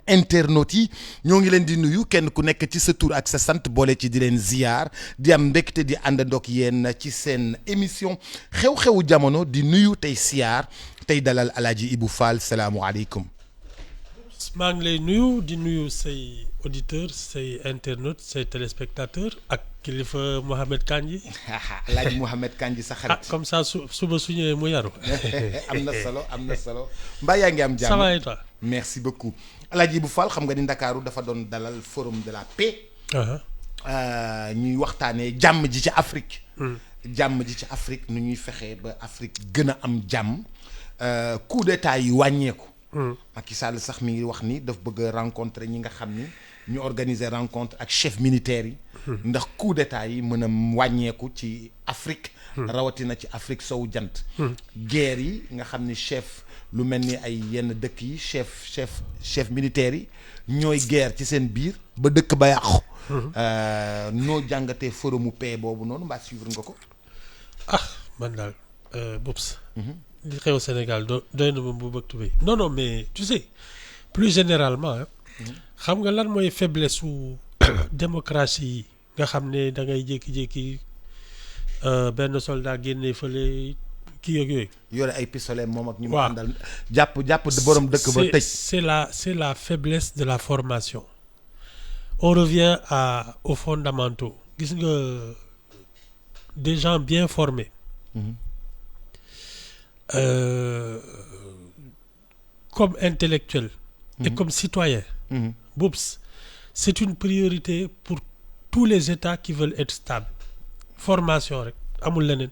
internautes yi ñoo ngi leen di nuyu kenn ku nekk ci sa tur ak sa sant boole ci di leen ziar di am mbégte di àndandoog yéen ci seen émission xew-xewu jamono di nuyu tey siyaar tey dalal Alaaji Ibou Fall salaamualeykum. maa ngi lay nuyu di nuyu say auditeurs say internautes say téléspectateurs ak kilifa Mohamed Kandji. Alaaji Mohamed Kandji sa xarit. comme ça suba su ñëwee mu yaru. am na solo mbaa yaa ngi am jàmm. ça va et toi. merci beaucoup Alaaji Ibou Fall xam nga ni Ndakaaru dafa doon dalal forum de la paix. ñuy waxtaanee jàmm ji ci Afrique. jàmm ji ci Afrique nu ñuy fexee ba Afrique gën a am jàmm. coup d'état yi wàññeeku. Macky Sall sax mi ngi wax ni daf bëgg a rencontrer ñi nga xam ni ñu organiser rencontre ak chef militaire yi. ndax coup d'état yi mën a wàññeeku ci Afrique. rawatina ci Afrique sowu jant. guerre yi nga xam ni chef lu mel ni ay yenn dëkk yi chef militaire yi ñooy guerre ci seen biir ba dëkk ba yàqu. noo jàngatee forumu paix boobu noonu mbaa suivre nga ko. man daal Boubs. li xew Sénégal doy na ma bu bëgg tubéy non mais tu sais plus généralement xam nga lan mooy faiblesse su démocratie yi nga xam ne da ngay jékki-jékki benn soldat génne fële kii ak yooyu. yore ay pistolet moom ak ñu mu àndal jàpp borom dëkk ba tëj. c'est la faiblesse de la formation. On revient aux fondamentaux gis nga des gens bien formés. Comme intellectuel et comme citoyen. Boubs, c'est une priorité pour tous les États qui veulent être stables. Formation rek amul leneen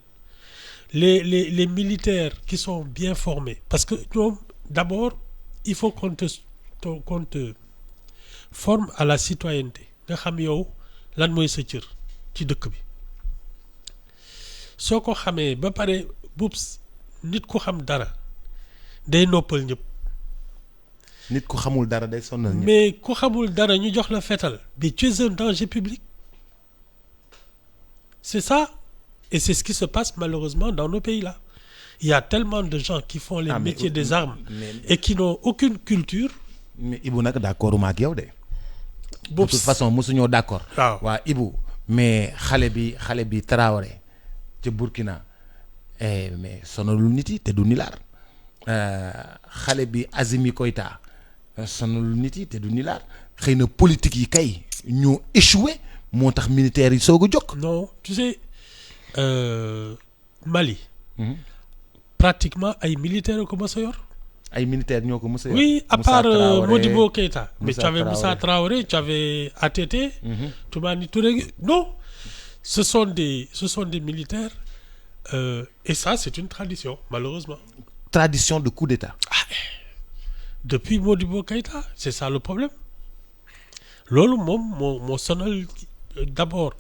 les militaires qui sont bien formés parce que ñoom d'abord il faut qu'on te forme à la citoyenneté nga xam yow lan mooy sa cër ci dëkk bi soo ko xamee ba pare Boubs nit ku xam dara day noppal ñëpp. nit ku xamul dara day sonal ñëpp. mais ku xamul dara ñu jox la fetal mais tu es un danger public. C'est ça et c'est ce qui se passe malheureusement dans nos pays là. Il y a tellement de gens qui font les métiers des armes et qui n'ont aucune culture. mais Ibou nag d'accord ma ak yow de. Boubs de toute façon mosuñoo d'accord. waaw Ibou mais xale bi Traoré ca Burkina. mais sonalul nit yi te du nilaar xale bi Assimi Goïta sonalul nit yi te du nilaar xëy na politique yi kay ñoo échoué moo tax militaires yi soog a jóg. non tu sais Mali. pratiquement ay militaires ko mës a yor. ay militaires ñoo ko mës a yor. oui à part Modibo Keïta. mais tu avais Moussa Traoré tu avais ATT. Toumani Touré non ce sont des militaires. Et ça c'est une tradition malheureusement. Tradition de coup d'état. Depuis Modibo Keïta c'est ça le problème loolu moom moo sonal d'abord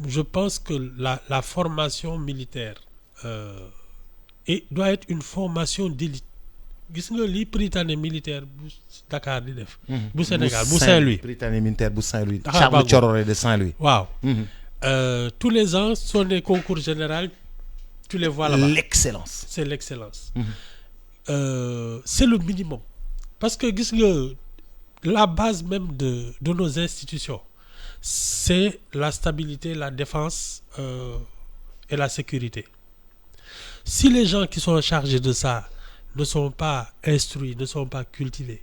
je pense que la formation militaire doit être une formation d'élite gis nga li Prytanée militaire bu Dakar di def. bu Sénégal bu Saint-Louis. Prytanée militaire bu Saint-Louis. Charles Thiororé de Saint-Louis. waaw. Tous les ans sont des concours généraux. Tu les vois là-bas. L'excellence. C'est l'excellence. C'est le minimum. Parce que gis nga la base même de nos institutions, c'est la stabilité, la défense et la sécurité. Si les gens qui sont chargés de ça ne sont pas instruits, ne sont pas cultivés,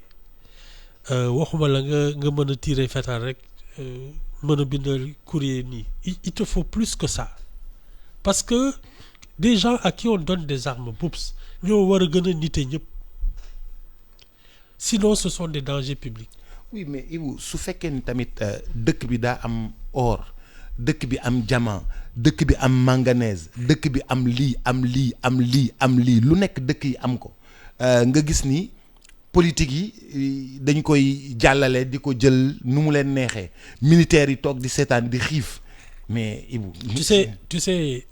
waxuma la nga mën a tirer fetal rek mën a bindal courrier nii il te faut plus que ça. Parce que des gens à qui on donne des armes Boubs ñoo war a gën a nite ñëpp sinon ce sont des dangers publics. Oui mais Ibou su fekkee ni tamit dëkk bi daa am or dëkk bi am diamant dëkk bi am manganèse dëkk bi am lii lu nekk dëkk yi am ko nga gis ni politique yi dañ koy jàllale di ko jël nu mu leen neexee militaires yi toog di seetaan di xiif mais Ibou. tu sais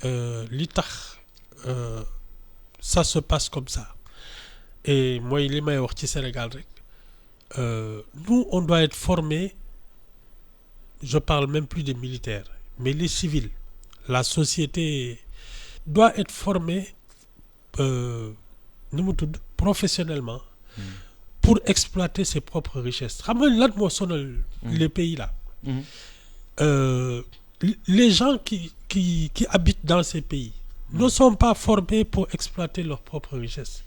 li tax ça se passe comme ça et mooy li may wax ci Sénégal rek nous on doit être formés je parle même plus des militaires mais les civils la société doit être formée nu mu tudd professionnellement pour exploiter ses propres richesses. Xam nga lan moo sonal les pays là. Les gens qui habitent dans ces pays ne sont pas formés pour exploiter leurs propres richesses.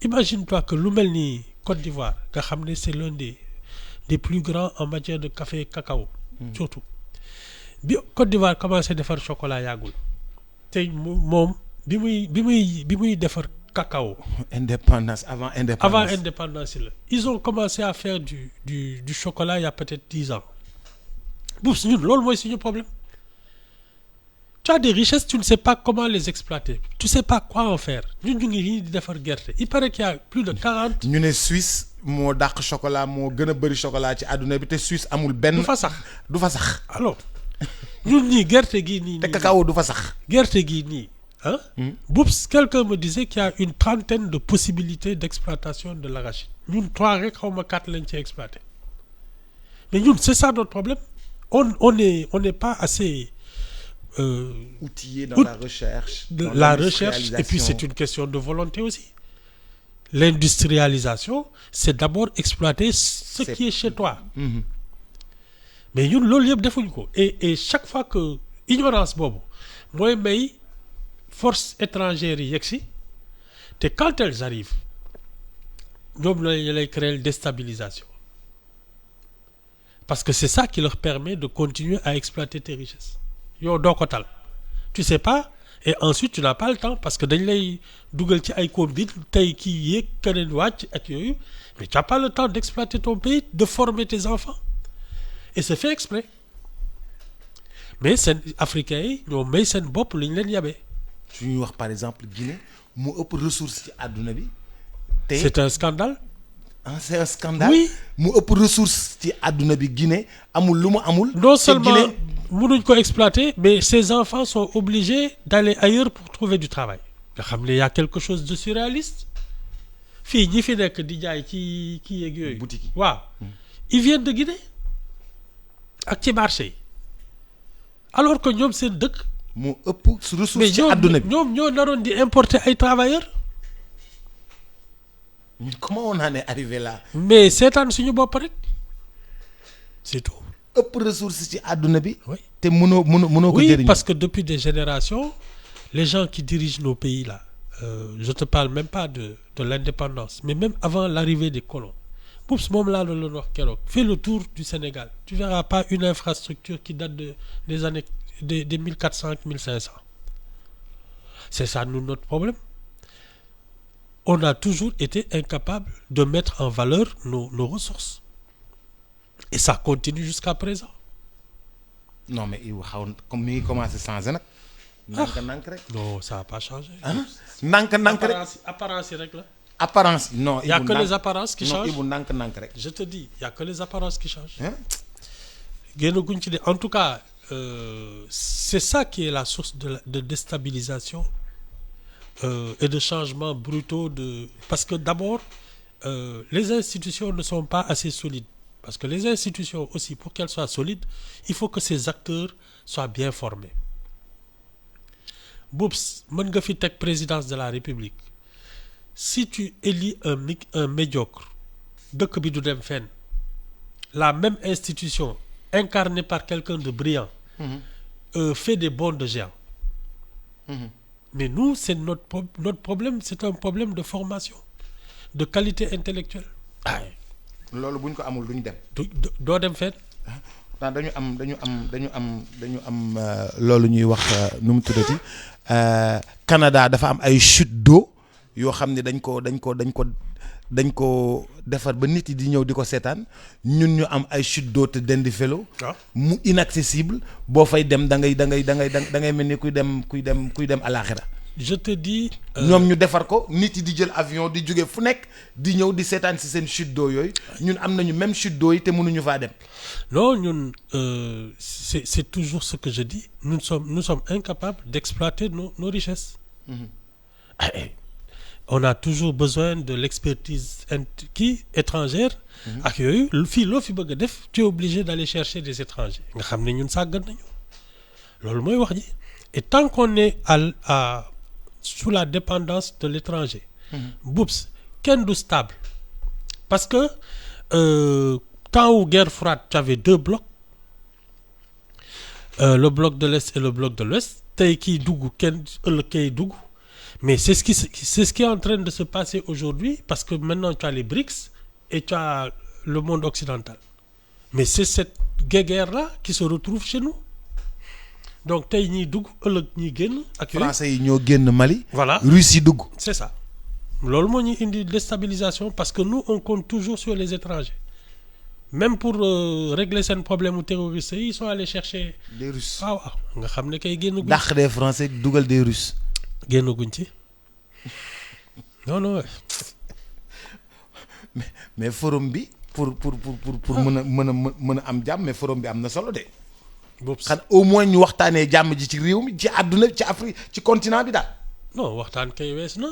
Imagine-toi que lu mel ni Côte d'Ivoire nga xam ne c'est l'un des plus grands en matière de café et cacao. Surtout bi Côte d'Ivoire commencé defar chocolat yàggul tey moom bi muy defar cacao. Avant indépendance la ils ont commencé à faire du chocolat il y a peut-être 10 ans. Boops ñun loolu mooy suñu problème. Tu as des richesses, tu ne sais pas comment les exploiter. Tu ne sais pas quoi en faire. Ñun ñu ngi nii di defar gerte. Il paraît qu'il y a plus de 40. ñu ne Suisse moo dàq chocolat moo gën a bëri chocolat ci àdduna bi te Suisse amul benn. du fa sax. alors ñun ñii gerte gii nii. te cacao du fa sax. gerte gii nii ah. Boops quelqu'un me disait qu'il y a une trentaine de possibilités d'exploitation de l'arachide. ñun 3 rek xaw ma 4 lañ ci exploité. Mais ñun c'est ça notre problème. On n'est pas assez. Outillé dans la recherche. La recherche, et puis c'est une question de volonté aussi. L'industrialisation, c'est d'abord exploiter ce qui est chez toi. Mais ñun loolu yëpp defuñ ko et chaque fois que ignorance boobu mooy may force étrangères yi yegsi te quand elles arrivent ñoom lay créer déstabilisation parce que c'est ça qui leur permet de continuer à exploiter tes richesses. Yow doo ko tal tu sais pas et ensuite tu n'as pas le temps parce que dañ lay dugal ci ay combine tey kii yéeg keneen wàcc ak yooyu mais tu n'as pas le temps d'exploiter ton pays, de former tes enfants et c'est fait exprès mais seen africains yi ñoo may seen bopp lu ñu leen yabee. su ñuy wax par exemple Guinée mu ëpp ressource ci àdduna bi te c'est un scandale. C'est un scandale. Oui. mu ëpp ressource ci àdduna bi Guinée amul lu mu amul. Non seulement mënuñ ko exploiter mais ces enfants sont obligés d'aller ailleurs pour trouver du travail. nga xam ne y a quelque chose de surréaliste fii ñi fi nekk di jaay ci kii yeeg yooyu. boutique yi waaw. ils viennent de Guinée ak ci marché yi alors que ñoom seen dëkk. mu ëpp ressource ci àdduna bi mais ñoom ñoo naroon di importer ay travailleurs. Comment on en est arrivé là? Mais seetaan suñu bopp rek c'est tout. ëpp ressource ci àdduna bi. Oui. te mënoo ko oui jëriñ. parce que depuis des générations les gens qui dirigent nos pays là je te parle même pas de l'indépendance mais même avant l'arrivée des colons Boops moom laa la doon wax keroog fais le tour du Sénégal tu verras pas une infrastructure qui date des années des 1400 ak 1500 c'est ça notre problème. On a toujours été incapable de mettre en valeur nos ressources. Et ça continue jusqu'à présent. Non mais il xaw comme mi ngi commencé changer nag. nank rek. Non ça n'a pas changé. nank rek apparence yi rek la. apparence non. Il y a que les apparences qui changent. non Ibou nank rek. Je te dis il y a que les apparences qui changent. génnaguñ ci de en tout cas c'est ça qui est la source de déstabilisation. Et de changements brutaux parce que d'abord les institutions ne sont pas assez solides parce que les institutions aussi pour qu'elles soient solides il faut que ces acteurs soient bien formés. Boops mën nga fi teg présidence de la République si tu élis un médiocre dëkk bi du dem fenn la même institution incarnée par quelqu'un de brillant fait des bonds de géant. Mais nous, c'est notre problème, c'est un problème de formation, de qualité intellectuelle. loolu buñ ko amul duñ dem. doo dem fenn. dañu am loolu ñuy wax nu mu tuddati Canada dafa am ay chute d'eau yoo xam ne dañ ko defar ba nit yi di ñëw di ko seetaan ñun ñu am ay chute d'eau te dendi felo mu inaccessible boo fay dem da ngay mel ni kuy dem àlaxira. Je te dis. ñoom ñu defar ko nit yi di jël avion di jóge fu nekk di ñëw di seetaan si seen chute d'eau yooyu ñun am nañu même chute d'eau yi te mënuñu faa dem. Non ñun c'est toujours ce que je dis nous sommes incapables d'exploiter nos richesses. On a toujours besoin de l'expertise étrangère. ak yooyu fii loo fi bëgg a def tu es obligé d'aller chercher des étrangers nga xam ne ñun sàggan nañu loolu mooy wax ji et tant qu'on est sous la dépendance de l'étranger. Boops kenn du stable parce que temps où guerre froide tu avais deux blocs, le bloc de l'Est et le bloc de l'Ouest. Tey kii dugg kenn ëllëg kay dugg. Mais c'est ce qui est en train de se passer aujourd'hui, parce que maintenant tu as les BRICS et tu as le monde occidental. Mais c'est cette guerre-là qui se retrouve chez nous. Donc tey ñiy dugg ëllëg ñiy génn ak yooyu. Français yi ñoo génn Mali. Voilà, Russie dugg. c'est ça. loolu moo ñuy indi déstabilisation, parce que nous on compte toujours sur les étrangers. Même pour régler seen problème mu terroriste yi, ils sont allés chercher. des Russes. waaw nga xam ne kay génn guñ. dàq des Français dugal des Russes. génn guñ ci. non. mais forum bi pour mën a am jàmm, mais forum bi am na solo de. boobu xan au moins ñu waxtaanee jàmm ji ci réew mi, ci àdduna, ci Afrique, ci continent bi daal. non waxtaan kay wees na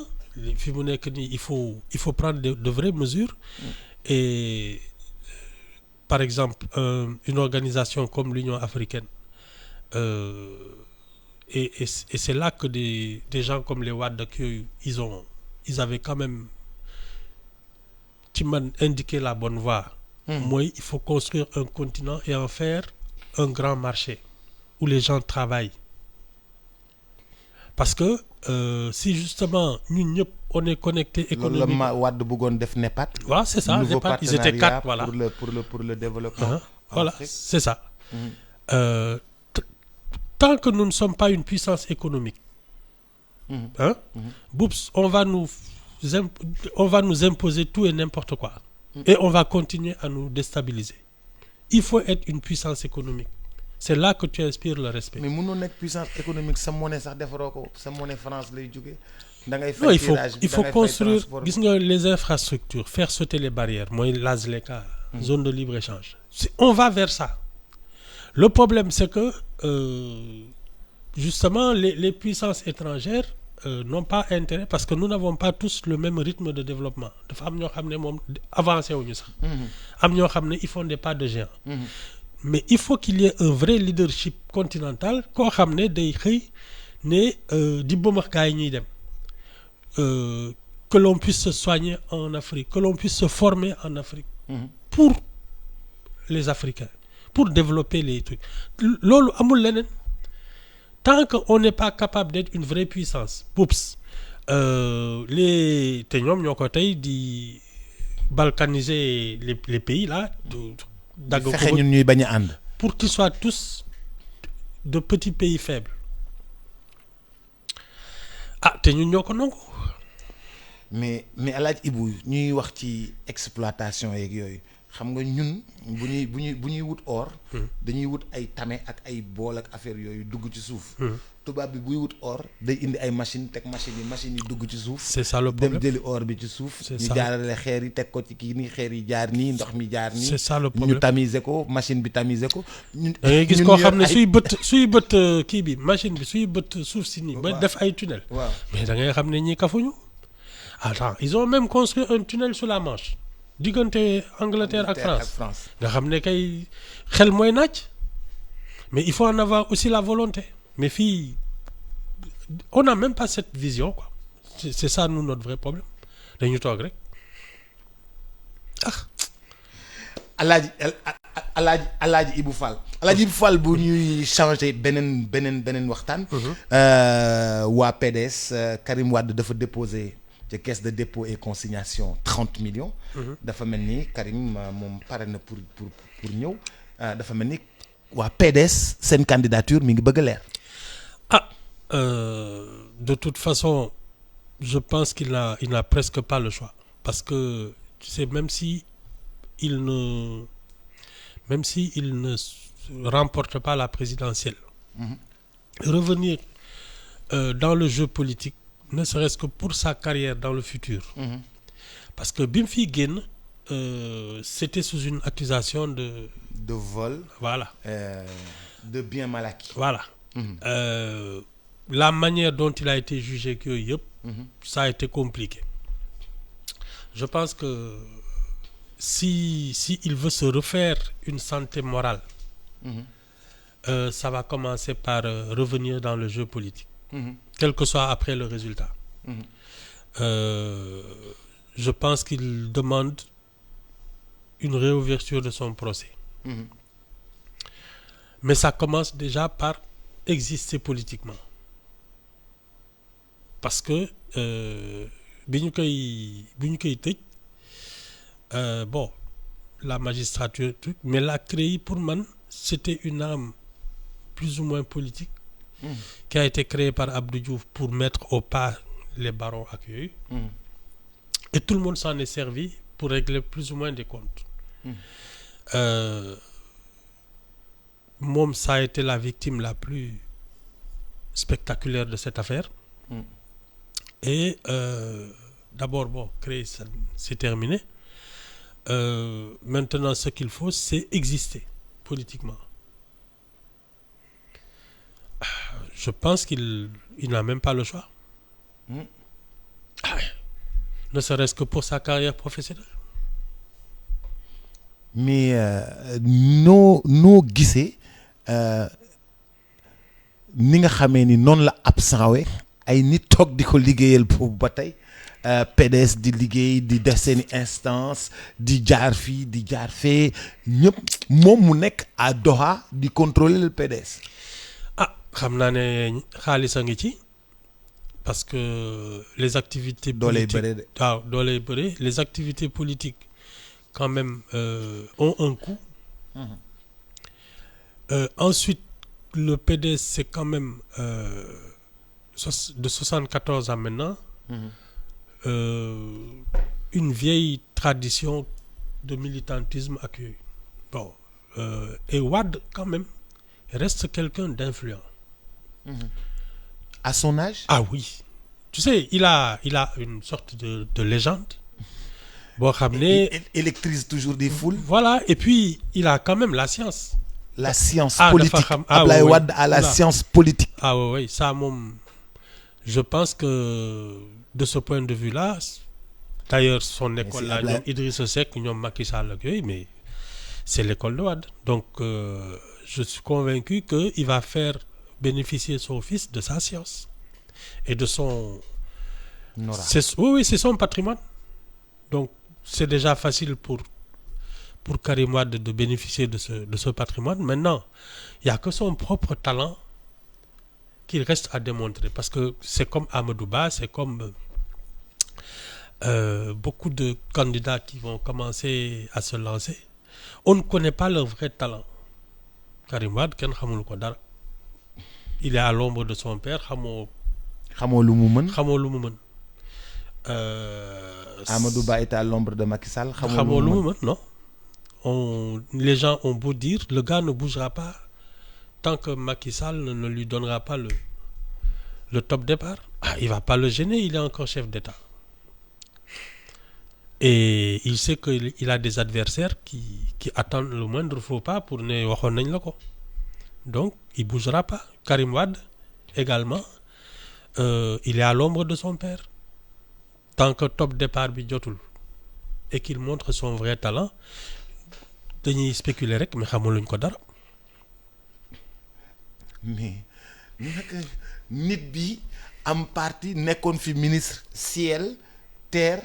fi mu nekk nii il faut prendre de vraies mesures. Et par exemple une organisation comme l'Union africaine, et c'est là que des gens comme les Wade ak yooyu ils avaient quand même ci man indiqué la bonne voie. mooy il faut construire un continent et en faire un grand marché où les gens travaillent. Parce que si justement ñun ñëpp on est connecté économiquement. loolu la Wade bëggoon def NEPAD. waaw c'est ça, NEPAD, ils étaient 4, voilà. pour le développement. Voilà, c'est ça. Tant que nous ne sommes pas une puissance économique, Boups, on va nous imposer tout et n'importe quoi. Et on va continuer à nous déstabiliser. Il faut être une puissance économique. C'est là que tu inspires le respect. Mais mënoo nekk puissance économique, sa monnaie sax defaroo ko, sa monnaie France lay jóge. da ngay Non, fay il faut construire gis nga les infrastructures, faire sauter les barrières, mooy l'AZLECA, zone de libre-échange. On va vers ça. Le problème, c'est que justement les puissances étrangères n'ont pas intérêt, parce que nous n'avons pas tous le même rythme de développement. Dafa am ñoo xam ne moom avancé wuñu sax. Am ñoo xam ne ils font des pas de géant. Mais il faut qu'il y ait un vrai leadership continental koo xam ne day xëy ne di bëmax gaa yi ñuy dem. Que l'on puisse se soigner en Afrique, que l'on puisse se former en Afrique pour les Africains, pour développer les trucs. Loolu amul leneen. Tant qu'on n'est pas capable d'être une vraie puissance, poups, te ñoom ñoo ko tey di balkaniser les pays là, fexe ñun ñuy bañ a ànd. pour qu'ils soient tous de petits pays faibles. Te ñun ñoo ko nangu. mais Alaaji Ibou ñuy wax ci exploitation yeeg yooyu, xam nga ñun bu ñuy wut or. dañuy wut ay tame ak ay bool ak affaire yooyu dugg ci suuf. tubaab bi buy wut or day indi ay machine teg machine yi dugg ci suuf. C'est ça le problème. dem jëli or bi ci suuf. C'est ñu ça. jaarale xeer yi teg ko ci kii nii, xeer yi jaar nii, ndox mi jaar nii. C'est ça le problème. ñu tamiser ko, machine bi tamiser ko. da ngay gis koo xam ne suy bët kii bi machine bi suy bët suuf si nii. ba def ay tunnel. waaw mais da ngay xam ne ñii kafuñu. Attends, ils ont même construit un tunnel sous la Manche diggante Angleterre ak France. nga xam ne kay xel mooy naaj. mais il faut en avoir aussi la volonté. mais fii on n'a même pas cette vision, quoi. C'est ça nous notre vrai problème. dañu toog rek Alaaji Ibou Fall. Alaaji Ibou Fall bu ñuy changer beneen waxtaan. waa PDS Karim Wade dafa déposer ci caisse de dépôt et consignation 30 millions. dafa mel ni Karim moom pare na pour ñëw. dafa mel ni waa PDS seen candidature mi ngi bëgg a leer. De toute façon, je pense qu'il n'a presque pas le choix, parce que tu sais, même si il ne remporte pas la présidentielle, revenir dans le jeu politique, ne serait-ce que pour sa carrière dans le futur, parce que bi mu fiy génn c'était sous une accusation de vol, voilà, de biens mal acquis, voilà. La manière dont il a été jugé que yëpp, ça a été compliqué. Je pense que si il veut se refaire une santé morale, ça va commencer par revenir dans le jeu politique, quel que soit après le résultat. Je pense qu'il demande une réouverture de son procès. Mais ça commence déjà par exister politiquement. Parce que bi ñu koy tëj bon la magistrature truc, mais la CREI pour man c'était une arme plus ou moins politique qui a été créée par Abdou Diouf pour mettre au pas les barons ak yooyu. Et tout le monde s'en est servi pour régler plus ou moins des comptes. Moom ça a été la victime la plus spectaculaire de cette affaire. Et d'abord bon CREI ça c'est terminé. Maintenant ce qu'il faut c'est exister politiquement. Je pense qu'il n'a même pas le choix. Ne serait-ce que pour sa carrière professionnelle. Mais noo gisee ni nga xamee ni noonu la absent we ay nit toog di ko liggéeyal boobu ba tey PDS di liggéey di def seeni instance di jaar fii di jaar fee ñëpp moom mu nekk à Doha di contrôler le PDS. xam naa ne xaalis a ngi ci parce que les activités politiques dooley bëre les activités politiques quand même ont un coût. Ensuite le PDS c'est quand même de 74 à maintenant une vieille tradition de militantisme ak yooyu bon et Wade quand même reste quelqu'un d'influent. À son âge? Ah oui. Tu sais, il a une sorte de légende. Bon, il électrise toujours des foules. Voilà, et puis il a quand même la science. La science politique. Ablaye Wade a la science politique. Ah oui, ça moom je pense que de ce point de vue-là, d'ailleurs son école là, ñoom Idrissa Seck, ñoom Macky Sall ak yooyu, mais c'est l'école de Wade. Donc je suis convaincu qu'il va faire bénéficier son fils de sa science et de son oui c'est son patrimoine. Donc c'est déjà facile pour Karim Wade de bénéficier de ce patrimoine. Maintenant il y a que son propre talent qu'il reste à démontrer, parce que c'est comme Amadou Ba, c'est comme beaucoup de candidats qui vont commencer à se lancer. On ne connaît pas leur vrai talent. Karim Wade kenn xamul ko dara. Il est à l'ombre de son père, xamoo lu mu mën. Amadou Ba est à l'ombre de Macky Sall, xamoo lu mu mën, non. Les gens ont beau dire, le gars ne bougera pas tant que Macky Sall ne lui donnera pas le top départ. Il va pas le gêner, il est encore chef d'État. Et il sait qu'il a des adversaires qui attendent le moindre faux pas pour ne waxoon nañ la ko. Donc il bougera pas. Karim Wade également il est à l'ombre de son père. Tant que top départ bi jotul et qu'il montre son vrai talent dañuy spéculer rek mais xamuluñ ko dara. Mais naka nit bi am parti nekkoon fi ministre ciel terre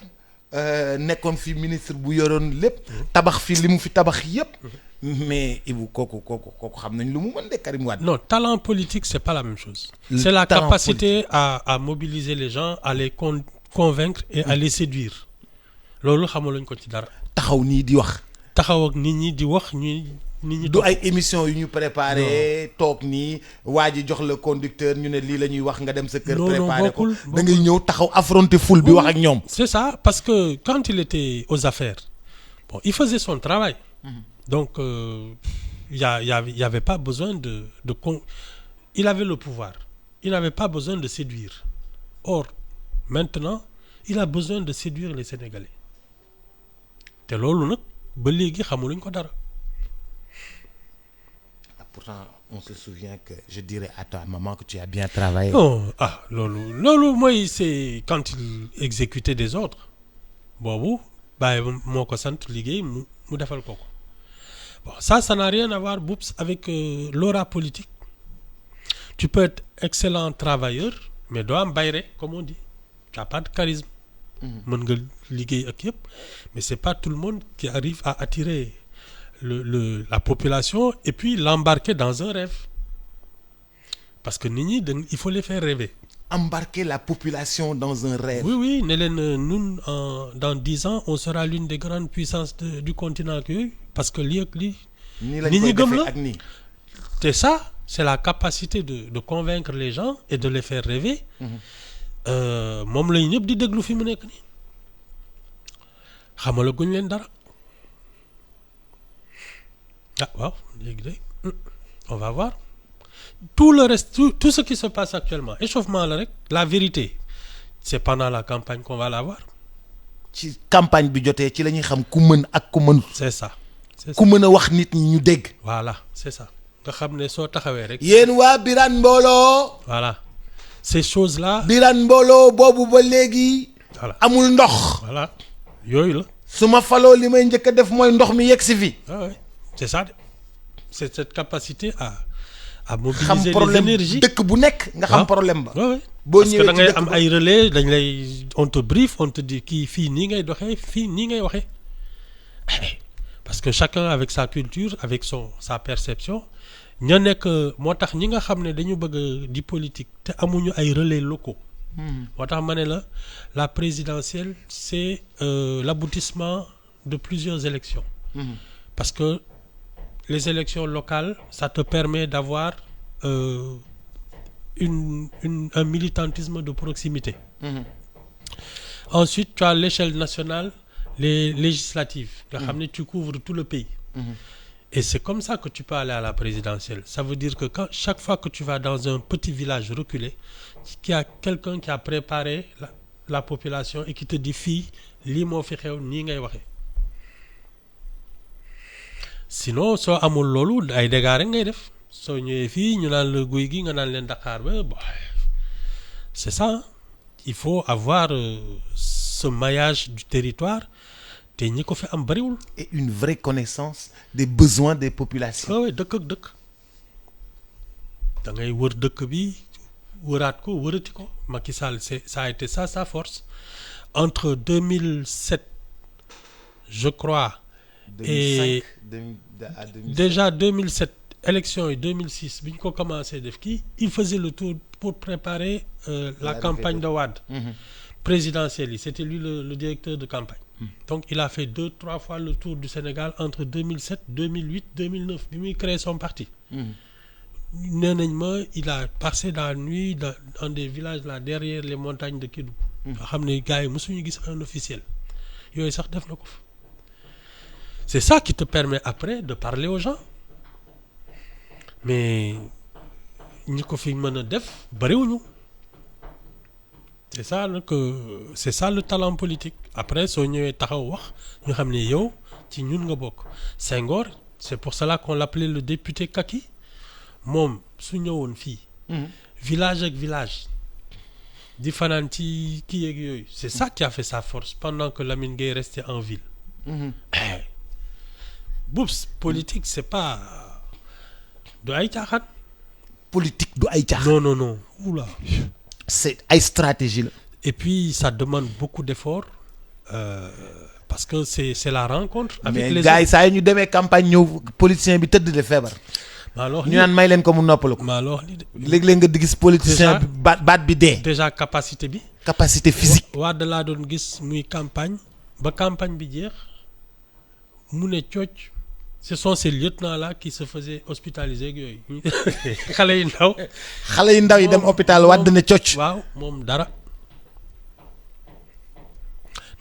nekkoon fi ministre bu yoroon lépp tabax fi li mu fi tabax yépp. Mais Ibou kooku xam nañ lu mu mën de Karim Wade. Non, talent politique c'est pas la même chose. C'est la capacité à mobiliser les gens, à les convaincre et à les séduire. Loolu xamaluñ ko ci dara. Taxaw nii di wax. Taxaw ak nit ñi di wax nit ñi. Du ay émission yu ñu préparé toog nii waa ji jox le conducteur ñu ne lii la ñuy wax nga dem sa kër. préparé ko da ngay ñëw taxaw affronter foule bi wax ak ñoom. C'est ça, parce que quand il était aux affaires, bon, il faisait son travail. Donc il y avait pas besoin il avait le pouvoir. Il n'avait pas besoin de séduire. Or maintenant il a besoin de séduire les Sénégalais. Te loolu nag ba léegi xamuluñ ko dara. Pourtant on se souvient que je dirais à ta maman que tu as bien travaillé. Non, loolu mooy c'est quand il exécutait des ordres. Boobu bàyyi moo ko sant liggéey mu defal ko. Bon, ça n'a rien à voir, Boups, avec l'aura politique. Tu peux être excellent travailleur, mais doit am bayre, comme on dit. Tu n'as pas de charisme. mën nga liggéey ak yëpp mais c'est pas tout le monde qui arrive à attirer la population et puis l'embarquer dans un rêve parce que nit ñi il faut les faire rêver. Embarquer la population dans un rêve. Oui ne leen ñun dans 10 ans on sera l'une des grandes puissances du continent ak yooyu parce que lii ak lii. nii lañ koy defee ak nii. C'est ça, c'est la capacité de convaincre les gens et de les faire rêver. moom lañu ñëpp di déglu fi mu nekk nii xamalaguñ leen dara waaw léegi de on va voir tout le reste tout ce qui se passe actuellement échauffement la rek la vérité c'est pendant la campagne qu'on va l'avoir. ci campagne bi jotee ci la ñuy xam ku mën ak ku mënul. c'est ça ku mën a wax nit ñi ñu dégg. voilà c'est ça nga xam ne soo taxawee rek. yéen waa Birane Mbollo. voilà ces choses là. Birane Mbollo boobu ba léegi. voilà amul ndox. voilà yooyu la. su ma faloo li may njëkk a def mooy ndox mi yegg si fi. ah oui c'est ça c'est cette capacité à mobiliser xam les énergies. dëkk bu nekk nga xam problème ba. oui boo parce que ñëwee da ngay ci am dëkk ay relais dañ lay on te briefe on te dit kii fii nii ngay doxee fii nii ngay waxee parce que chacun avec sa culture avec sa perception ña nekk moo tax ñi nga xam ne dañu bëgg di politique te amuñu ay relais locaux. moo tax ma ne la présidentielle c'est l'aboutissement de plusieurs élections. Parce que les élections locales ça te permet d'avoir un militantisme de proximité. Ensuite tu as l'échelle nationale les législatives nga xam ne tu couvres tout le pays. Et c'est comme ça que tu peux aller à la présidentielle. Ça veut dire que chaque fois que tu vas dans un petit village reculé qu'il y a quelqu'un qui a préparé la population et qui te dit fii lii moo fi xew nii ngay waxee. Sinon soo amul loolu ay dégâts rek ngay def soo ñëwee fii ñu naan la guy gi nga naan leen Dakar ba bon c'est ça hein? Il faut avoir ce maillage du territoire te ñi ko fi am bariwul. et une vraie connaissance des besoins des populations. waaw dëkk ak dëkk da ngay wër dëkk bi wëraat ko wërati ko Macky Sall ça a été ça sa force entre 2007 je crois. 2005, à 2007. Déjà 2007 élection yi 2006 bi ñu ko commencé def kii il faisait le tour pour préparer la campagne de Wade. Présidentielle yi c'était lui le directeur de campagne. Donc il a fait 2-3 fois le tour du Sénégal entre 2007 2008 2009 bi muy créer son parti. nee nañ ma il a passé la nuit dans des villages là derrière les montagnes de Kédougou. nga xam ne gars yi mosuñu gis un officiel yooyu sax def na ko fa. C'est ça qui te permet après de parler aux gens mais ñi ko fi mën a def bariwuñu. C'est ça le talent politique après soo ñëwee taxaw wax ñu xam ne yow ci ñun nga bokk. Senghor c'est pour cela qu'on l'appelait le député kaki moom su ñëwoon fii. village ak village di fanaan ci kii yeeg yooyu. C'est ça qui a fait sa force pendant que Lamine Gueye restait en ville. Boups politique c'est pas du ay caaxaan. politique du ay caaxaan. non oula. c'est ay stratégie la. Et puis ça demande beaucoup d'efforts parce que c'est la rencontre. Avec mais les gars yi saa yi ñu demee campagne ñëw politicien bi tëdd de feebar. ñu naan may leen ko mu noppalu ko. léeg-léeg nga di gis politicien bi baat bi dee. déjà capacité bi. capacité physique. Wade laa doon gis muy campagne ba campagne bi jeex mu ne cooc. Ce sont ces lieutenants-là qui se faisaient hospitaliser ak yooyu xale yu ndaw. xale yu ndaw yi dem hôpital Wade ne cooc. waaw moom dara.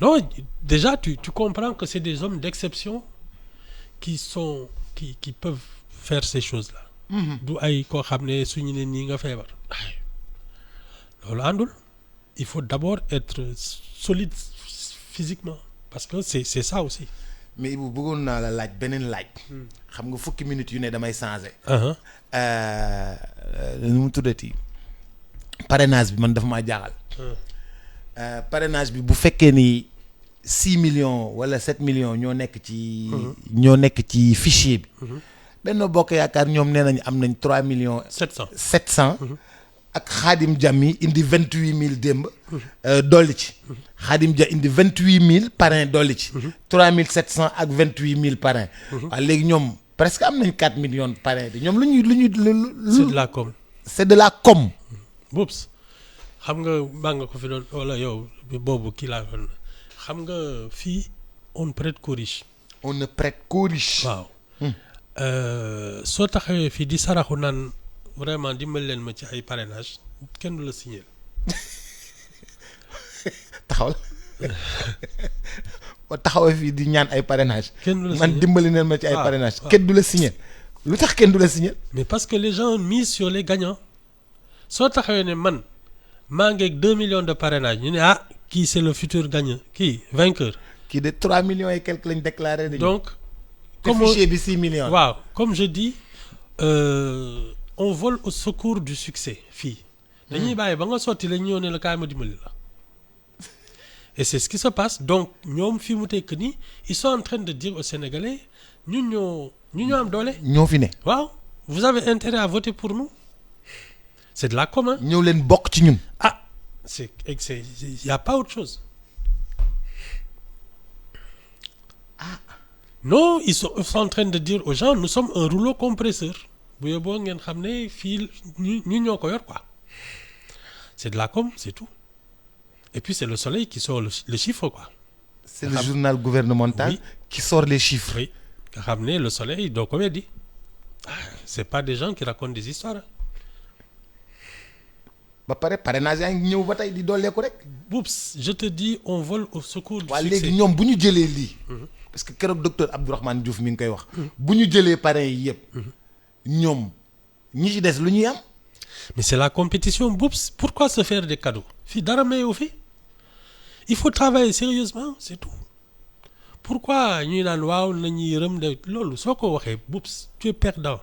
Non déjà tu comprends que c'est des hommes d'exception qui peuvent faire ces choses-là. du ay koo xam ne suñu ne nii nga feebar. loolu àndul il faut d'abord être solide physiquement parce que c'est ça aussi. mais Ibou bëggoon naa la laaj beneen laaj. xam nga fukki minutes yu ne damay changer. nu mu tuddati parrainage bi man dafa maa jaaxal. Parrainage bi bu fekkee ni 6 millions wala 7 millions ñoo nekk ci fichier bi. Benno Bokk Yaakaar ñoom nee nañ am nañ 3 millions. 700 ak Khadim Dia mi indi 28000 démb. dolli ci. Khadim Dia indi 28000 parrain dolli ci. 3700 ak 28000 parrain. waaw léegi ñoom presque am nañ 4 millions de parrain de ñoom lu ñuy. c'est de la com. c'est de la com. Boops xam nga maa nga ko fi doon wala yow boobu kii laa doon xam nga fii on ne prête qu'aux riches. on ne prête qu'aux riches. waaw. soo taxawee fii di saraxu naan vraiment dimbali leen ma ci ay parrainage kenn du la signer. taxawal ba taxawee fii di ñaan ay parrainage. kenn du la man signer dimbali leen ma ci ay parrainage kenn du la signer. lu tax kenn du la signer. mais parce que les gens misent sur les gagnants soo taxawee ne man maa ngi ak 2 millions de parrainage ñu ne ah kii c'est le futur gagnant kii vainqueur. kii de 3 millions et quelques lañ déclaré. donc comme fichier bi 6 millions. waaw comme je dis on vole au secours du succès fii. dañuy bàyyi ba nga sotti la ñëw ne la kaay ma dimbali la. et c'est ce qui se passe donc ñoom fii mu tekk nii ils sont en train de dire aux Sénégalais ñun ñoo am doole. ñoo fi ne. waaw vous avez intérêt à voter pour nous. c'est de la com. ñëw leen bokk ci ñun. ah y a pas autre chose. non ils sont en train de dire aux gens nous sommes un rouleau compresseur bu yóbboo ngeen xam ne fii ñu ñoo ko yor quoi. c'est de la com, c'est tout. Et puis c'est le Soleil qui sort le chiffre quoi. C'est le journal gouvernemental. Oui. Qui sort les chiffres. Oui. nga xam ne le Soleil doo ko weddi. C'est pas des gens qui racontent des histoires. ba pare parrainage yaa ngi ñëw ba tey di dolleeku rek. Oups, je te dis on vole au secours du succès. succès. léegi ñoom bu ñu jëlee lii. parce que keroog docteur Abdourahmane Diouf mi ngi koy wax. bu ñu jëlee parrain yi yëpp. ñoom ñi ci des lu ñuy am. mais c'est la compétition. Oups, pourquoi se faire des cadeaux. fii dara mayewu fi. il faut travailler sérieusement c'est tout. pourquoi ñuy naan waaw nañuy yërëm de loolu soo ko waxee Oups, tu es perdant.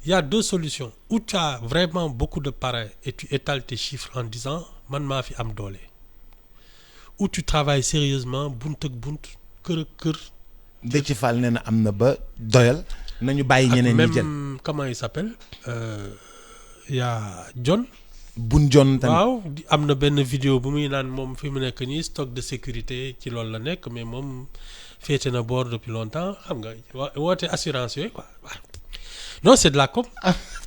Il y a deux solutions. Ou tu as vraiment beaucoup de parrains et tu étales tes chiffres en disant man maa fi am doole. Ou tu travailles sérieusement bunt ak bunt kër ak kër. Déthié Fall nee na am na ba doyal. nañu bàyyi ñeneen ñi jël même comment il s'appelle il y a John. Bun John tamit waaw am na benn vidéo bu muy naan moom fi mu nekk nii stock de sécurité ci loolu la nekk mais moom féete na boor depuis longtemps xam nga woote assurance yooyu quoi waaw. Non, c'est de la com.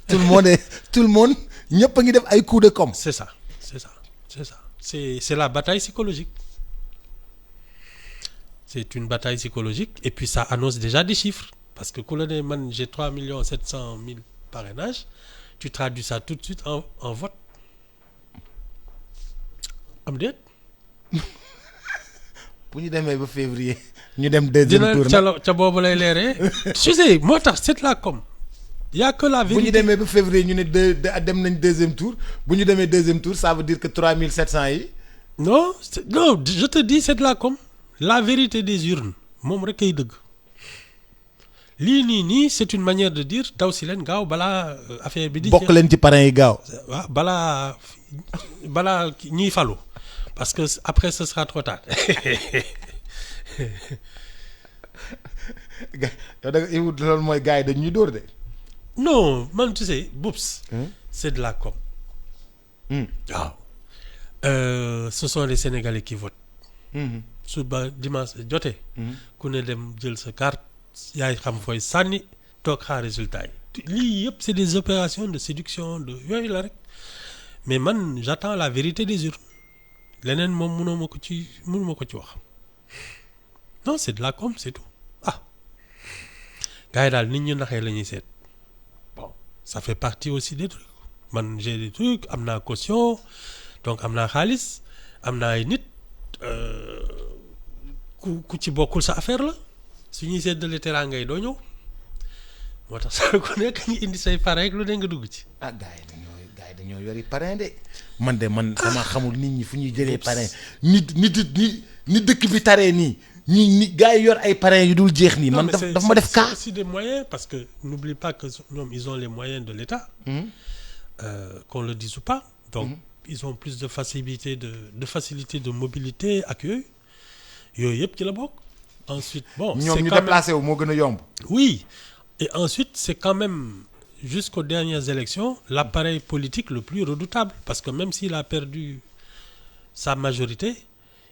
tout le monde ñëpp a ngi def ay coups de com. C'est ça. C'est la bataille psychologique. C'est une bataille psychologique et puis ça annonce déjà des chiffres parce que ku la ne man j'ai 3 700 000 parrainages tu traduis ça tout de suite en vote. am déet. bu ñu demee ba février. ñu dem deuxième tour dina ca boobu lay leeree. tu sais moo tax c'est de la com. Il y a que la vérité. bu ñu demee ba février ñu ne dem nañ deuxième tour bu ñu demee deuxième tour ça veut dire que 3700 yi. non je te dis c'est de la com. la vérité des urnes moom rek kay dëgg. lii nii c'est une manière de dire daw si leen gaaw balaa affaire bi di. bokk leen ci parrain yi gaaw. waaw balaa ñuy falu parce que après ce sera trop tard. yow da nga loolu mooy gars yi dañuy dóor de. non man tu sais Oups. C'est de la com. waaw. Ce sont les Sénégalais qui votent. suba dimanche jotee. ku ne dem jël sa carte yaay xam fooy sànni toog xaar résultat yi. lii yëpp c'est des opérations de séduction de yooyu la rek mais man j'attends la vérité des urnes leneen moom mënuma ko ci wax non c'est de la com c'est tout gars yi daal nit ñu naxee la ñuy seet. Ça fait partie aussi des trucs man j'ai des trucs am naa caution donc am naa xaalis am naa ay nit ku ci bokkul sa affaire la su ñuy séddale teraanga yi doo ñëw moo tax saa ku nekk ñu indi say parrain lu ne nga dugg ci. gars yi dañoo yori parrain de man sama xamul nit ñi fu ñuy jëlee parrain ni dëkk bi taree nii. ñi gars yi yor ay parrains yu dul jeex nii. man daf ma def cas. c'est aussi des moyens parce que n'oublie pas que ñoom ils ont les moyens de l'État. Qu'on le dise ou pas. donc ils ont plus de facilité de mobilité ak yooyu yëpp ci la bokk. ensuite bon ñoom ñu déplacé wu moo gën a yomb. oui et ensuite c'est quand même jusqu'aux dernières élections, l'appareil politique le plus redoutable. Parce que même s'il a perdu sa majorité,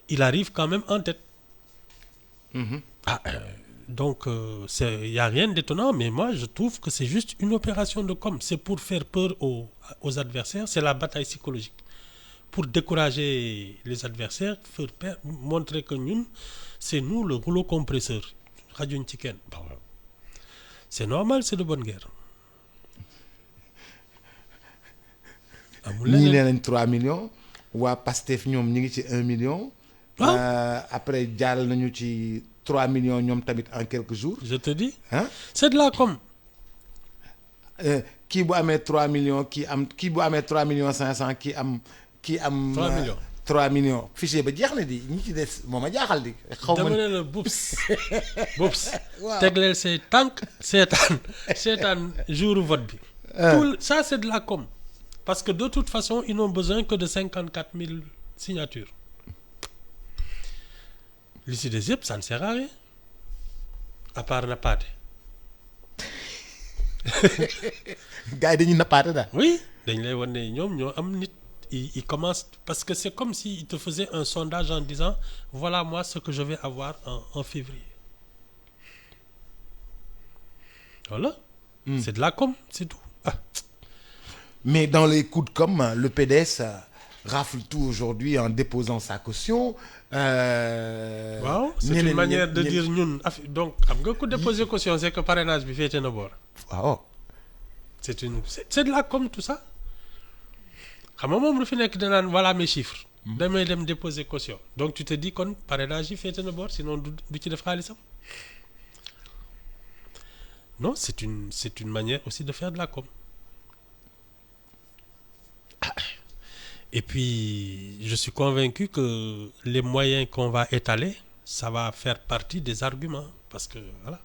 il arrive quand même en tête. Donc, il n'y a rien d'étonnant, mais moi, je trouve que c'est juste une opération de com. C'est pour faire peur aux adversaires. C'est la bataille psychologique. Pour décourager les adversaires, faire peur, montrer que nous, c'est nous le rouleau compresseur. Radio Chicken. C'est normal, c'est de bonne guerre. ñii nee nañ 3 millions waa Pastef ñoom ñi ngi ci 1 million. Après jàll nañu ci 3 millions ñoom tamit en quelques jours. Je te dis. Hein? C'est de la com. Kii bu amee 3 millions kii bu amee 3 millions 500 kii am. 3 millions 3 millions. fichier ba jeex na di ñi ci des moom a jaaxal di. xaw ma dama ne la Boubs. Boubs. tegleel say tànk seetaan jour vote bi. Tout ça c'est de la com. Parce que de toute façon, ils n'ont besoin que de 54 000 signatures. L'ici des yëpp, ça ne sert à rien. À part nappaate. gars yi dañuy nappaate daal. Oui, dañ lay wan ne ñoom ñoo am nit. Ils commencent parce que c'est comme s'ils te faisaient un sondage en disant voilà moi ce que je vais avoir en février. Voilà. C'est de la com, c'est tout. Mais dans les coups de com, le PDS rafle tout aujourd'hui en déposant sa caution. Waaw, c'est une manière de dire ñun donc xam nga ku déposer caution c'est que parrainage bi féete na boor. Waaw. C'est de la com tout ça. Xam nga moom lu fi nekk danaan voilà mes chiffres. damay dem déposer caution. Donc tu te dis kon parrainage yi féete na boor sinon du ci def xaalisam. Non, c'est une manière aussi de faire de la com. Et puis, je suis convaincu que les moyens qu'on va étaler, ça va faire partie des arguments. Parce que, voilà,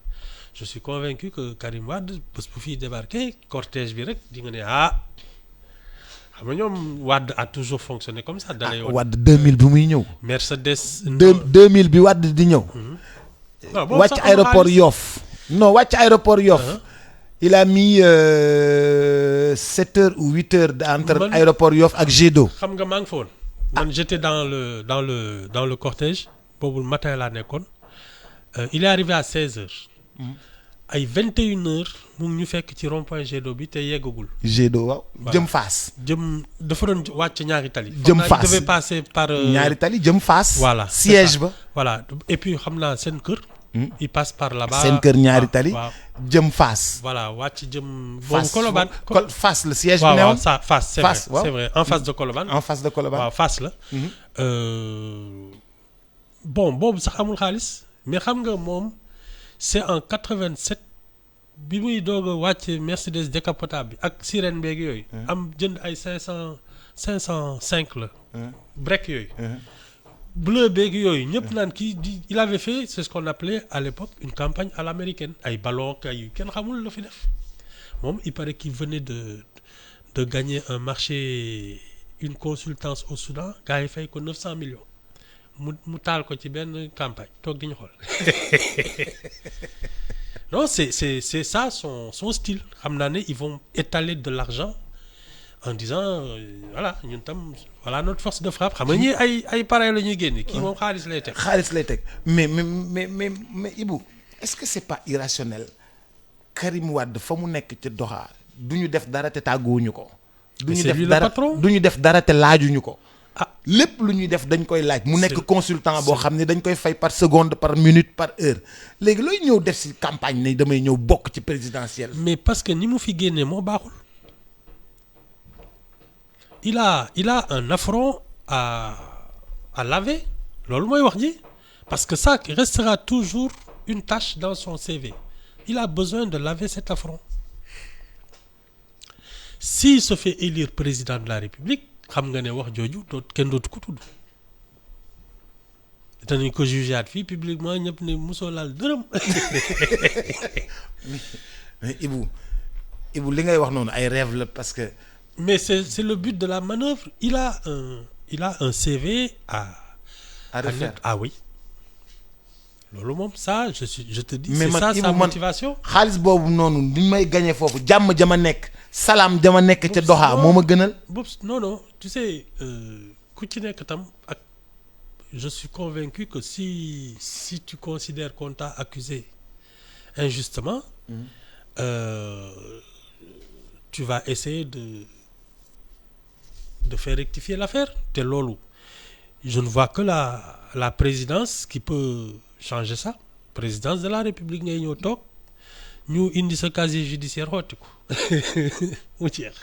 je suis convaincu que Karim Wade, pour débarquer, cortège direct, dit Wade a toujours fonctionné comme ça. Wade 2000 bi muy ñëw. Mercedes. 2000 bi Wade di ñëw. wàcc aéroport Yoff. Non, wàcc aéroport Yoff. Il a mis 7 heures ou 8 heures entre aéroport Yoff ak Gédo. Xam nga maa ngi fa woon. Man j'étais dans le cortège boobu le matin laa nekkoon. Il est arrivé à 16 heures. ay 21 heures mu ngi ñu fekk ci rond-point Gédo bi te yeggagul. Gédo waaw. jëm Fass. dafa doon wàcc ñaari tali. jëm Fass il devait passer par. ñaari tali jëm Fass. Voilà siège ba. voilà et puis xam naa seen kër. il passe par là-bas. seen kër ñaari tali. jëm Fass. voilà wàcc jëm. Fass Colobane. Fass le siège bi newoon. ça Fass c'est Fass, vrai c'est vrai en face de Colobane. en face de Colobane. waaw Fass la. bon boobu sax amul xaalis mais xam nga moom c'est en 87 bi muy doog a wàcc Mercedes décapotable bi ak sirène beeg yooyu. am jënd ay 505 la. break yooyu. bleu beeg yooyu ñëpp naan kii il avait fait c'est ce qu'on appelait à l'époque une campagne à l'américaine ay ballon ay kenn xamul la fi def moom il paraît qu'il venait de gagner un marché une consultance au Soudan gars yi fay ko 900 millions mu taal ko ci benn campagne toog di ñu xool non c'est ça son style xam naa ne ils vont étaler de l'argent en disant voilà ñun tam voilà notre force de frappe xam nga ñii ay pareil la ñuy génne kii moom xaalis lay teg. mais Ibou est-ce que c'est pas irrationnel Karim Wade fa mu nekk ci Doha du ñu def dara te tàgguwuñu ko. du ñu def dara te laajuñu ko. lépp lu ñuy def dañ koy laaj. mu nekk consultant boo xam ne dañ koy fay par seconde par minute par heure léegi looy ñëw def ci campagne ne damay ñëw bokk ci présidentielle. mais parce que ni mu fi génnee moo baaxul. il a un affront à laver loolu mooy wax ji parce que ça restera toujours une tâche dans son CV il a besoin de laver cet affront s'il se fait élire président de la République xam nga ne wax jooju kenn dootu ko tudd danañ ko jugeaat fii publiquement ñëpp ne mosoo laal dërëm. mais Ibou li ngay wax noonu ay rêve la parce que. mais c'est le but de la manœuvre il a un CV à refaire. Ah oui loolu moom ça je te dis. mais c'est man ça Ibou sa man motivation. xaalis boobu noonu ni may gagné foofu jàmm jama nekk salaam jama nekk ca Doha non. moo ma gënal. Non tu sais ku ci nekk tam ak je suis convaincu que si tu considères qu'on t'a accusé injustement tu vas essayer de faire rectifier l'affaire te loolu je ne vois que la présidence qui peut changer ça. Présidence de la République ngay ñëw toog ñu indi sa casier judiciaire xotti ko mu jeex.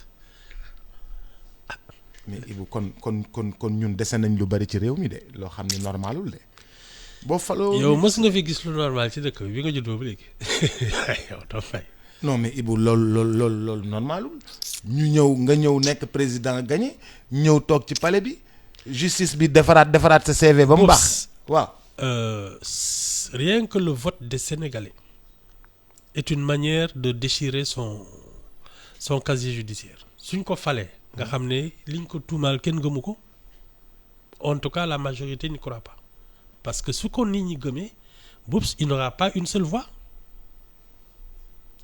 mais Ibou kon ñun dese nañ lu bari ci réew mi de loo xam ne normalul de boo faloo. yow mës nga fi gis lu normal ci dëkk bi nga juddoo ba léegi yow doo fay. non mais Ibou loolu normalul ñu nga ñëw nekk président gagné ñëw toog ci palais bi justice bi defaraat sa CV ba mu baax. waaw. Rien que le vote des Sénégalais est une manière de déchirer son casier judiciaire suñ ko falee nga xam ne liñ ko tuumaal kenn gëmu ko en tout cas la majorité n'y croit pas parce que su ko nit ñi gëmee boobu il n'aura pas une seule voix.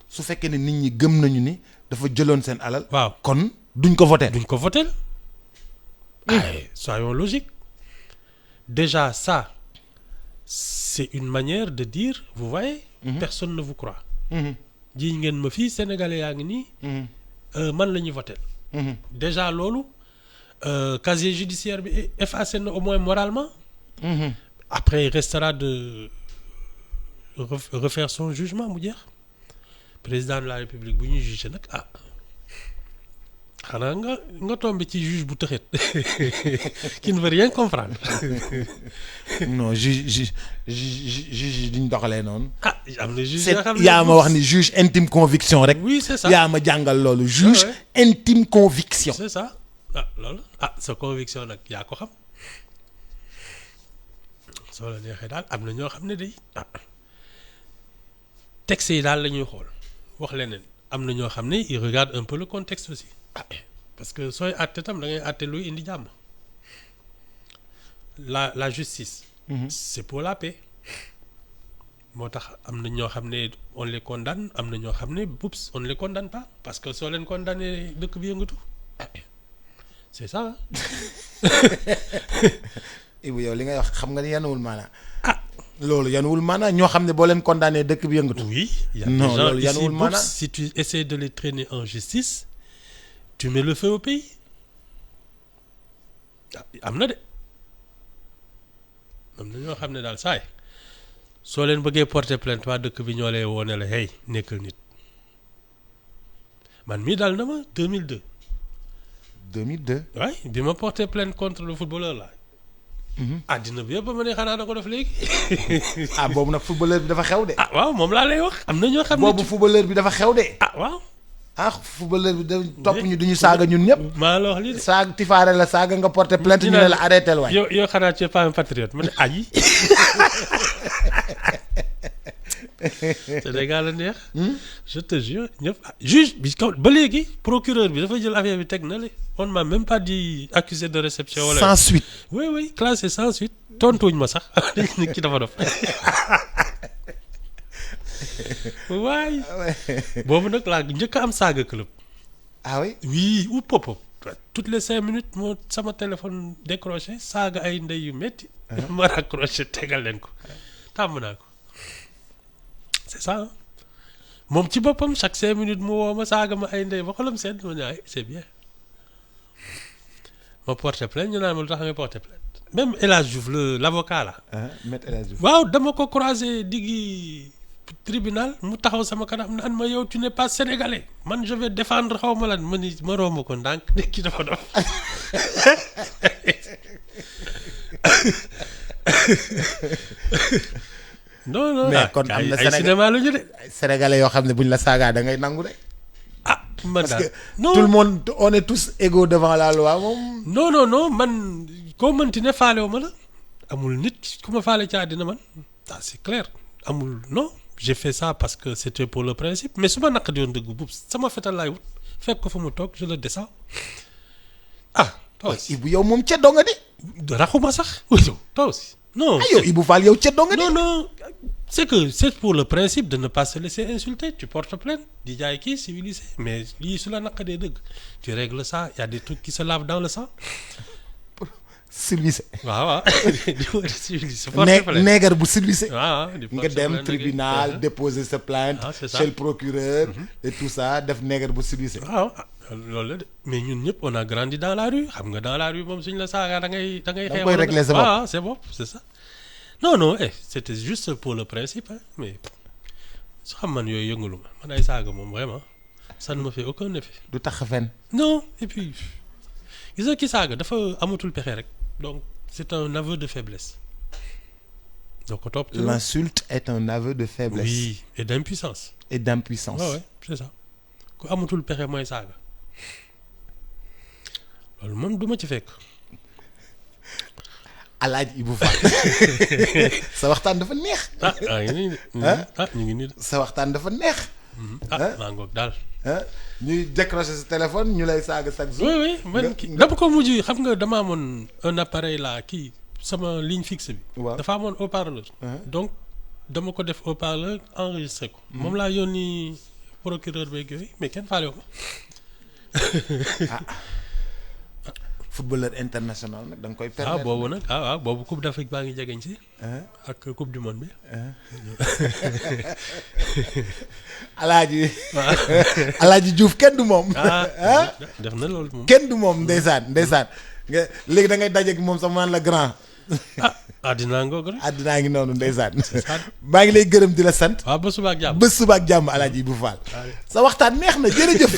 su fekkee ne nit ñi gëm nañu ni dafa jëloon seen alal. waaw kon duñ ko voter. duñ ko voter. Soyons logiques déjà ça. C'est une manière de dire vous voyez. Personne ne vous croit. ji ngeen ma fii sénégalais yaa ngi nii. man la ñuy voter. déjà loolu casier judiciaire bi effacé na au moins moralement. Après il restera de refaire son jugement mu jeex président de la République bu ñuy juger nag xanaa nga tombé ci juge bu tëxet qui ne veut rien comprendre. non juge duñ doxalee noonu. am na juge yoo xam ne yaa ma wax ni juge intime conviction rek. oui c'est ça yaa ma jàngal loolu juge intime conviction. c'est ça loolu sa conviction nag yaa ko xam soo la neexee daal am na ñoo xam ne day texte yi daal la ñuy xool wax leneen am na ñoo xam ne ils regardent un peu le contexte aussi. Parce que sooy àtte tam da ngay àtte luy indi jàmm la justice. C'est pour la paix. moo tax am na ñoo xam ne on les condamne am na ñoo xam ne oups on ne les condamne pas parce que soo leen condamné dëkk bi yëngatu c'est ça. Ibou yow li ngay wax xam nga ni yanuwul maanaa. loolu yanuwul maanaa ñoo xam ne boo leen condamné dëkk bi yëngatu. oui y a non des gens loolu yanuwul ici maanaa. si tu essaies de les traîner en justice tu mets le feu au pays am na de am na ñoo xam ne daal saay soo leen bëggee porter plainte waa dëkk bi ñoo lay woone la hey nekkal nit man mii daal na ma 2002. 2002. waay bi ma porter plainte contre le footballeur là. àddina bi yëpp ba ma ne xanaa na ko def léegi. boobu nag footballeur bi dafa xew de. waaw moom laa lay wax am na ñoo xam ne boobu footballeur bi dafa xew de. waaw. footballeur bi da topp ñu duñu saaga ñun ñëpp. maa la wax lii de. saaga tifaare la saaga nga porter plainte ñu ne la arrêté waay. yow xanaa tu es pas un patriote ma ne ayi. Sénégal la neex. je te jure ñëpp juge bi kaw ba léegi procureur bi dafa jël affaire bi teg na le on m'a même pas dit accusé de réception. wala sans suite. oui classé sans suite tontuñ ma sax nit ki dafa dof. waay boobu nag laa njëkk a am saaga club. oui. oui ou pop toutes les 5 minutes moo sama téléphone décroché saaga ay ndey yu métti. ma raccroché tegal leen ko tàmm naa ko. c'est ça moom ci boppam chaque 5 minutes mu woo ma saaga ma ay ndey ba xolam sedd ma ne c'est bien ma porté plainte ñu naan ma lu tax nga porté plainte même El Hadj Diouf l'avocat là. Maître El Hadj Diouf. waaw dama ko croisé diggi tribunal mu taxaw sama kanam naan ma yow tu n'es pas sénégalais man je vais défendre xaw ma lan ma ni ma romb ko ndànk nekk ki dafa dof. non mais kon am na ay cinéma la ñu de. sénégalais yoo xam ne buñ la saagaa da ngay nangu de. man parce daal que non tout le monde on est tous égaux devant la loi moom. non man koo mënti ne faalewu ma la amul nit ku ma faale ci àddina man c'est clair amul non j'ai fait ça parce que c'était pour le principe mais su ma naq di woon dëgg bu sama fetal laay wut fekk ko fa mu toog je le descends Ibou yow moom ca donga de. raxuma sax. oui taw si non ah yow Ibou Fall yow ceddo nga non non c'est que c'est pour le principe de ne pas se laisser insulter tu portes plainte di jaay kii civilisé mais lii su la naqadee dëgg tu règles ça y a des trucs qui se lavent dans le sang. civilisé. waaw di ko civilisé. porte plainte néegar bu civilisé. waaw nga dem tribunal déposer sa plainte. c'est ça chez le procureur. et tout ça def néegar bu civilisé. waaw loolu la de mais ñun ñëpp on a grandi dans la rue xam nga dans la rue moom suñ la saaga da ngay. da ngay da nga koy régler sa bopp waaw c'est bon c'est ça. non non c'était juste pour le principe hein mais su xam man yooyu yëngalu ma man ay saaga moom vraiment ça ne me fait aucun effet. du tax a fen. non et puis gis nga ki saaga dafa amatul pexe rek donc c'est un aveu de faiblesse. donc topp l'insulte est un aveu de faiblesse. oui et d'impuissance. et d'impuissance. ouais c'est ça ku amatul pexe mooy saaga loolu moom du ma ci fekk. Alaaji Ibou Fall sa waxtaan dafa neex. ñu ngi nii de. sa waxtaan dafa neex. maa ngoog daal. ñuy décrocher sa téléphone ñu lay saaga chaque jour. oui man dama ko mujj xam nga dama amoon un appareil là kii sama ligne fixe bi. waaw dafa amoon haut-parleur. donc dama ko def haut-parleur enregistré ko. moom laa yónni procureur beeg yooyu mais kenn faale ko. footballeur international nag da nga koy permettre. boobu nag boobu coupe d'Afrique baa ngi jegeñ si. ak coupe du monde bi. Alaaji Diouf kenn du moom. def na loolu moom. kenn du moom ndeysaan nga léegi da ngay dajeeg moom sax man la grand. àddinaa ngoog rek. àddinaa ngi noonu ndeysaan. maa ngi lay gërëm di la sant. ba suba ak jàmm ba suba ak jàmm Alaaji Ibou Fall. sa waxtaan neex na jërëjëf.